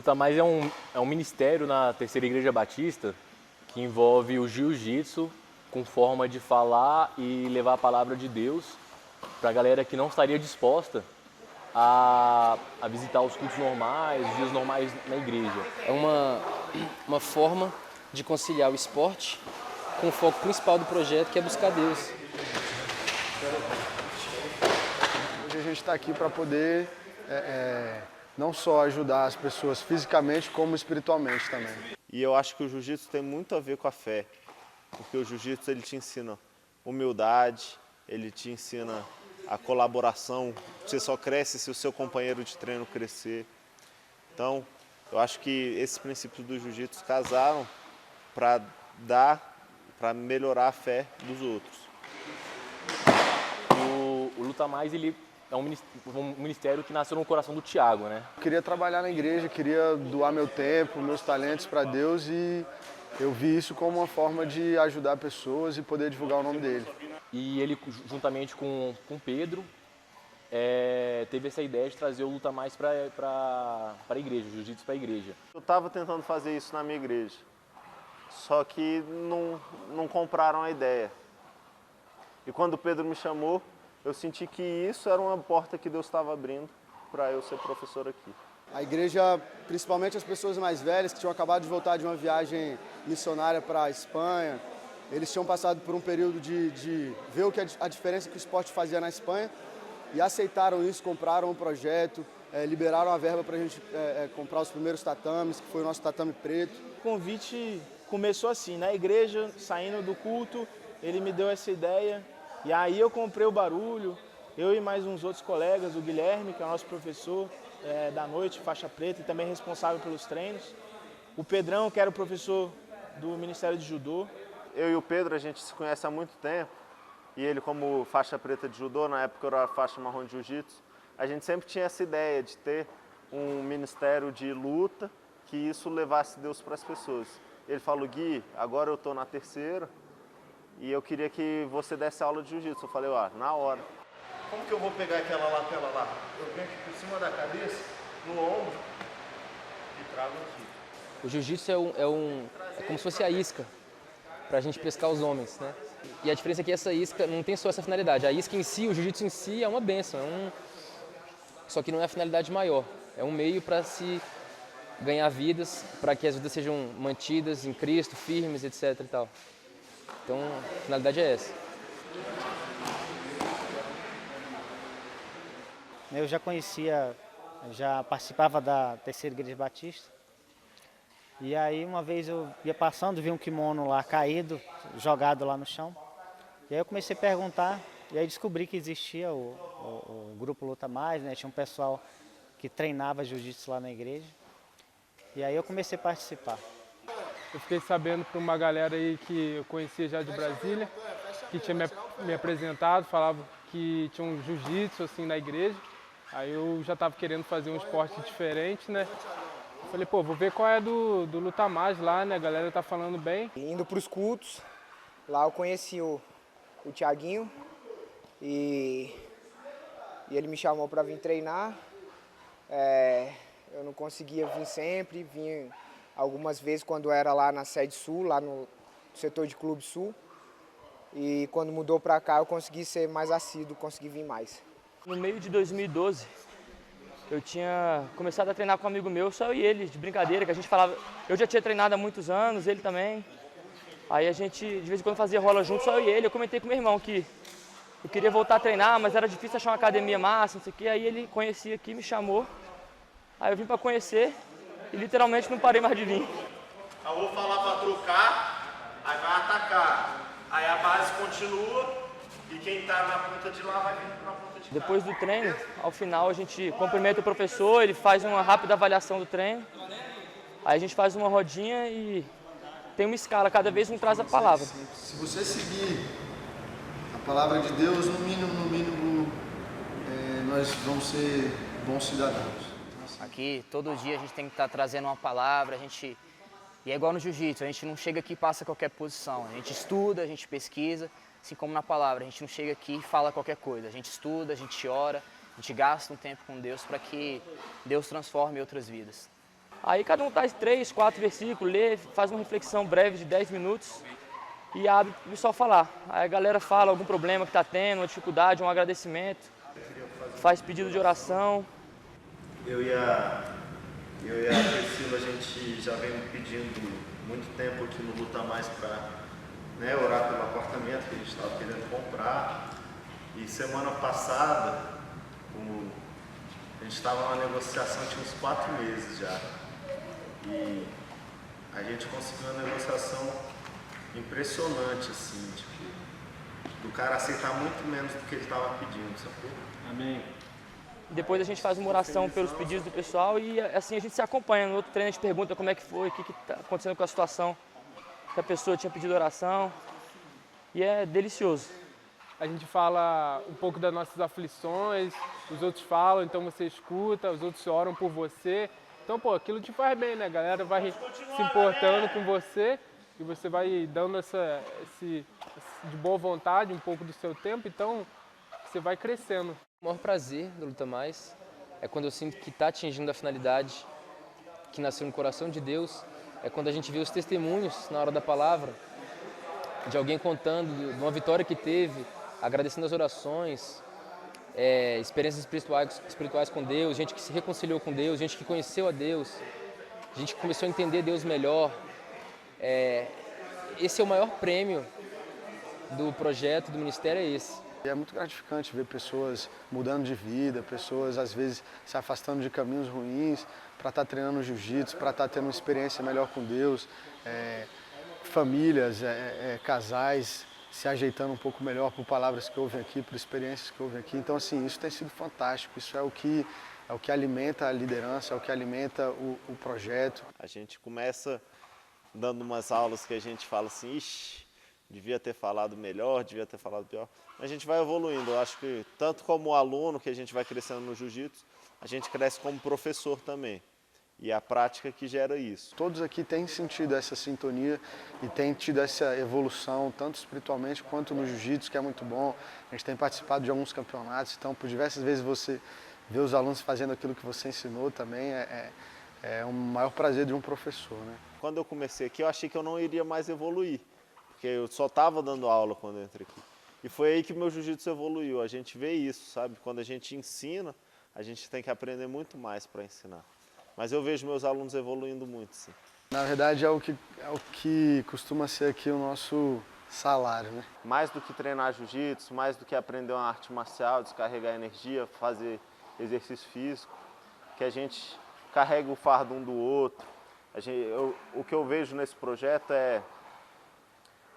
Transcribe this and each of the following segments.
Luta Mais é um ministério na Terceira Igreja Batista que envolve o jiu-jitsu com forma de falar e levar a palavra de Deus para a galera que não estaria disposta a visitar os cultos normais, os dias normais na igreja. É uma forma de conciliar o esporte com o foco principal do projeto, que é buscar Deus. Hoje a gente está aqui para poder não só ajudar as pessoas fisicamente, como espiritualmente também. E eu acho que o jiu-jitsu tem muito a ver com a fé, porque o jiu-jitsu ele te ensina humildade, ele te ensina a colaboração, você só cresce se o seu companheiro de treino crescer. Então, eu acho que esses princípios do jiu-jitsu casaram para melhorar a fé dos outros. O Luta Mais, ele é um ministério que nasceu no coração do Thiago, né? Eu queria trabalhar na igreja, queria doar meu tempo, meus talentos para Deus e eu vi isso como uma forma de ajudar pessoas e poder divulgar o nome dele. E ele, juntamente com Pedro, teve essa ideia de trazer o Luta Mais para a igreja, o jiu-jitsu para a igreja. Eu estava tentando fazer isso na minha igreja, só que não compraram a ideia. E quando o Pedro me chamou, eu senti que isso era uma porta que Deus estava abrindo para eu ser professor aqui. A igreja, principalmente as pessoas mais velhas que tinham acabado de voltar de uma viagem missionária para a Espanha, eles tinham passado por um período de ver a diferença que o esporte fazia na Espanha e aceitaram isso, compraram um projeto, liberaram a verba para a gente comprar os primeiros tatames, que foi o nosso tatame preto. O convite começou assim, na igreja, saindo do culto, ele me deu essa ideia e aí eu comprei o barulho, eu e mais uns outros colegas, o Guilherme, que é o nosso professor da noite, faixa preta e também responsável pelos treinos, o Pedrão, que era o professor do Ministério de Judô. Eu e o Pedro, a gente se conhece há muito tempo, e ele como faixa preta de judô, na época eu era faixa marrom de jiu-jitsu, a gente sempre tinha essa ideia de ter um ministério de luta, que isso levasse Deus para as pessoas. Ele falou, Gui, agora eu estou na terceira, e eu queria que você desse aula de jiu-jitsu. Eu falei, na hora. Como que eu vou pegar aquela lapela lá? Eu venho aqui por cima da cabeça, no ombro, e trago aqui. O jiu-jitsu é como se fosse a isca para a gente pescar os homens, né? E a diferença é que essa isca não tem só essa finalidade. A isca em si, o jiu-jitsu em si é uma bênção, só que não é a finalidade maior. É um meio para se ganhar vidas, para que as vidas sejam mantidas em Cristo, firmes, etc. e tal. Então, a finalidade é essa. Eu já conhecia, já participava da Terceira Igreja Batista. E aí uma vez eu ia passando, vi um kimono lá caído, jogado lá no chão. E aí eu comecei a perguntar, e aí descobri que existia o Grupo Luta Mais, né? Tinha um pessoal que treinava jiu-jitsu lá na igreja. E aí eu comecei a participar. Eu fiquei sabendo por uma galera aí que eu conhecia já de Brasília, que tinha me apresentado, falava que tinha um jiu-jitsu assim na igreja. Aí eu já estava querendo fazer um esporte diferente, né? Falei, pô, vou ver qual é do Luta Mais lá, né? A galera tá falando bem. Indo para os cultos, lá eu conheci o Thiaguinho e ele me chamou para vir treinar. Eu não conseguia vir sempre, vim algumas vezes quando era lá na sede sul, lá no setor de Clube Sul. E quando mudou para cá eu consegui ser mais assíduo, consegui vir mais. No meio de 2012, eu tinha começado a treinar com um amigo meu, só eu e ele, de brincadeira, que a gente falava... Eu já tinha treinado há muitos anos, ele também. Aí a gente, de vez em quando, fazia rola junto, só eu e ele. Eu comentei com meu irmão que eu queria voltar a treinar, mas era difícil achar uma academia massa, não sei o quê. Aí ele conhecia aqui, me chamou. Aí eu vim para conhecer e literalmente não parei mais de vir. Eu vou falar para trocar, aí vai atacar. Aí a base continua e quem tá na ponta de lá vai vir na ponta de cá. Depois do treino, ao final a gente cumprimenta o professor, ele faz uma rápida avaliação do treino. Aí a gente faz uma rodinha e tem uma escala, cada vez um traz a palavra. Se você seguir a palavra de Deus, no mínimo, nós vamos ser bons cidadãos. Aqui, todo dia a gente tem que estar trazendo uma palavra, e é igual no jiu-jitsu, a gente não chega aqui e passa qualquer posição. A gente estuda, a gente pesquisa, assim como na palavra. A gente não chega aqui e fala qualquer coisa. A gente estuda, a gente ora, a gente gasta um tempo com Deus para que Deus transforme outras vidas. Aí cada um traz 3, 4 versículos, lê, faz uma reflexão breve de 10 minutos e abre para o pessoal falar. Aí a galera fala algum problema que está tendo, uma dificuldade, um agradecimento, faz pedido de oração. Eu e a Priscila, a gente já vem pedindo muito tempo aqui no Luta Mais para orar pelo apartamento que a gente estava querendo comprar. E semana passada, a gente estava na negociação, tinha uns 4 meses já. E a gente conseguiu uma negociação impressionante, assim, tipo, do cara aceitar muito menos do que ele estava pedindo, sacou? Amém. Depois a gente faz uma oração pelos pedidos do pessoal e assim a gente se acompanha. No outro treino a gente pergunta como é que foi, o que está acontecendo com a situação, que a pessoa tinha pedido oração. E é delicioso. A gente fala um pouco das nossas aflições, os outros falam, então você escuta, os outros oram por você. Então, pô, aquilo te faz bem, né? A galera vai se importando com você e você vai dando de boa vontade um pouco do seu tempo, então você vai crescendo. O maior prazer do Luta Mais é quando eu sinto que está atingindo a finalidade que nasceu no coração de Deus, é quando a gente vê os testemunhos na hora da palavra, de alguém contando de uma vitória que teve, agradecendo as orações, experiências espirituais com Deus, gente que se reconciliou com Deus, gente que conheceu a Deus, gente que começou a entender Deus melhor. Esse é o maior prêmio do projeto, do ministério, é esse. É muito gratificante ver pessoas mudando de vida, pessoas às vezes se afastando de caminhos ruins para estar treinando jiu-jitsu, para estar tendo uma experiência melhor com Deus, famílias, casais se ajeitando um pouco melhor por palavras que ouvem aqui, por experiências que ouvem aqui. Então, assim, isso tem sido fantástico, isso é o que alimenta a liderança, é o que alimenta o projeto. A gente começa dando umas aulas que a gente fala assim, ixi, devia ter falado melhor, devia ter falado pior. A gente vai evoluindo, eu acho que tanto como aluno, que a gente vai crescendo no jiu-jitsu, a gente cresce como professor também. E a prática que gera isso. Todos aqui têm sentido essa sintonia e têm tido essa evolução, tanto espiritualmente quanto no jiu-jitsu, que é muito bom. A gente tem participado de alguns campeonatos, então por diversas vezes você vê os alunos fazendo aquilo que você ensinou também, é o maior prazer de um professor, né? Quando eu comecei aqui, eu achei que eu não iria mais evoluir, porque eu só estava dando aula quando eu entrei aqui. E foi aí que meu jiu-jitsu evoluiu, a gente vê isso, sabe? Quando a gente ensina, a gente tem que aprender muito mais para ensinar. Mas eu vejo meus alunos evoluindo muito, sim. Na verdade, é o que costuma ser aqui o nosso salário, né? Mais do que treinar jiu-jitsu, mais do que aprender uma arte marcial, descarregar energia, fazer exercício físico, que a gente carrega o fardo um do outro. O que eu vejo nesse projeto é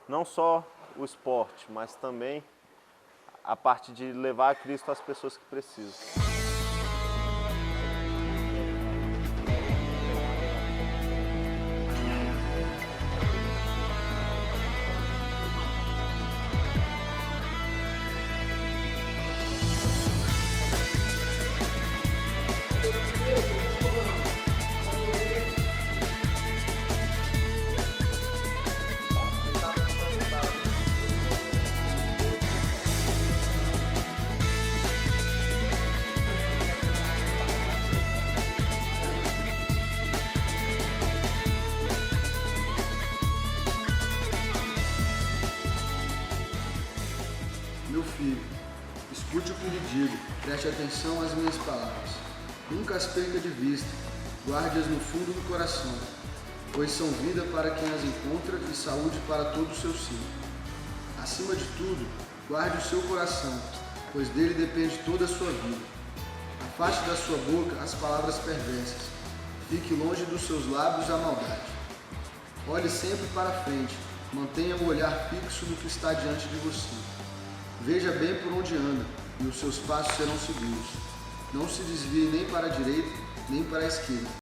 não só o esporte, mas também a parte de levar a Cristo às pessoas que precisam. Meu filho, escute o que lhe digo, preste atenção às minhas palavras. Nunca as perca de vista, guarde-as no fundo do coração, pois são vida para quem as encontra e saúde para todo o seu ser. Acima de tudo, guarde o seu coração, pois dele depende toda a sua vida. Afaste da sua boca as palavras perversas, fique longe dos seus lábios a maldade. Olhe sempre para frente, mantenha o olhar fixo no que está diante de você. Veja bem por onde anda, e os seus passos serão seguros. Não se desvie nem para a direita, nem para a esquerda.